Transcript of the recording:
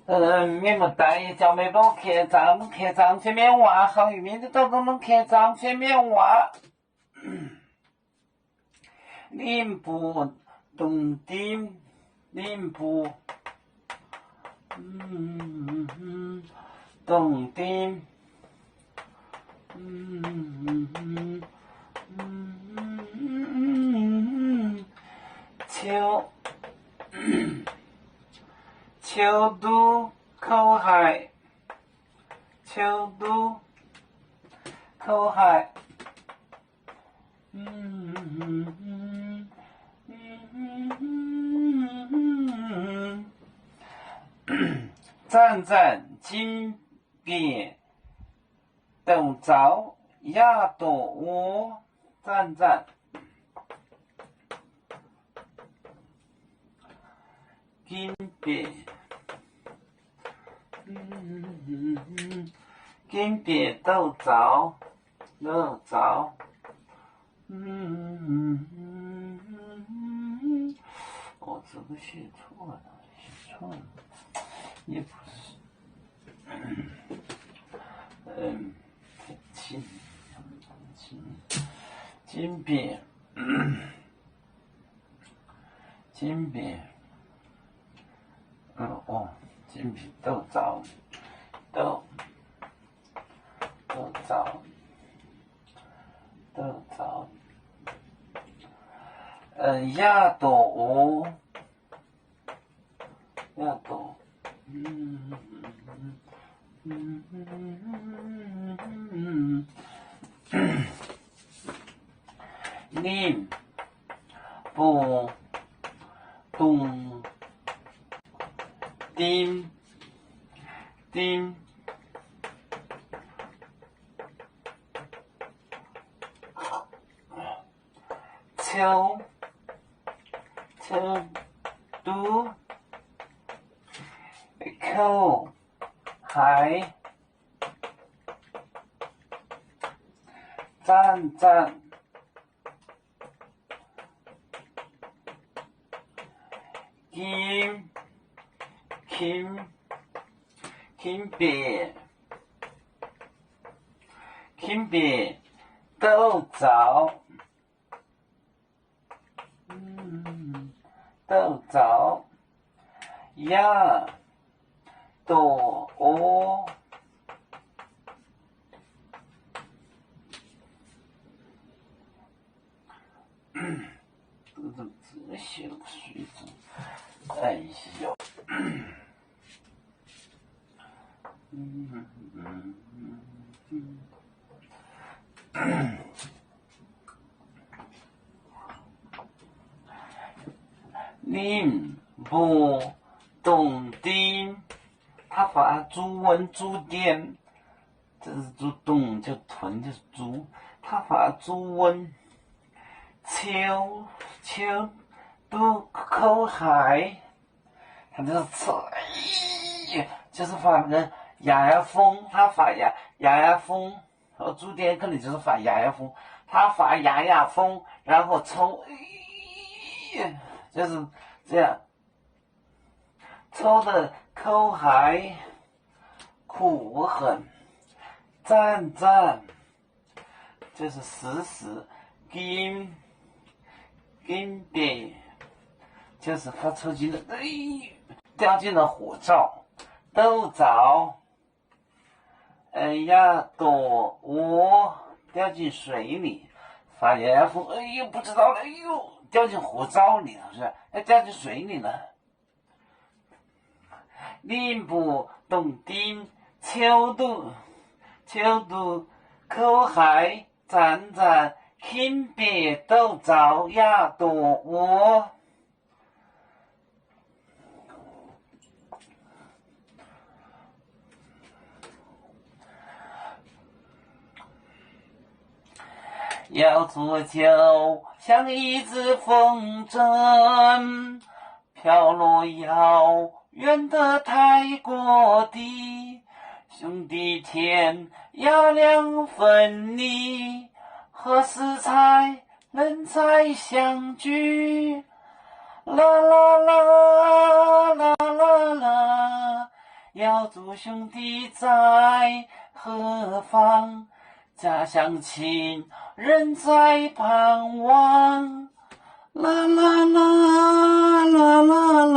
面目大爷叫妹帮我开张前面挖，好有面的都能开张前面挖。林不动丁，林不动丁，秋都口海，秋都口海，战战金边斗早亚朵窝，战战金边。金边斗早，斗早，我这个写错了，也不是，金边，金边，金边斗早，斗早，亚朵窝，亚朵，林不动丁，秋都口海，战战金边斗早，亚朵窝，这字写的水准，哎呦，林不动丁，他发猪文猪颠，这是猪动就豚就是猪，他发猪文，秋都口海，他就是就是发那个牙风，他发牙风，和猪颠肯定就是发牙风，他发牙风，然后抽，就是这样，抽的口海苦狠，战就是死金边就是他抽进了，掉进了火灶，斗早，亚朵窝掉进水里，发牙风，不知道了，掉进火灶里了，是吧？掉进水里了。林不动丁，秋都口海，战金边斗早亚朵窝。要做就像一只风筝，飘落遥远的泰国地，兄弟天涯两分离，何时才能再相聚？啦啦啦啦啦啦，遥祝兄弟在何方？家乡亲人在盼望。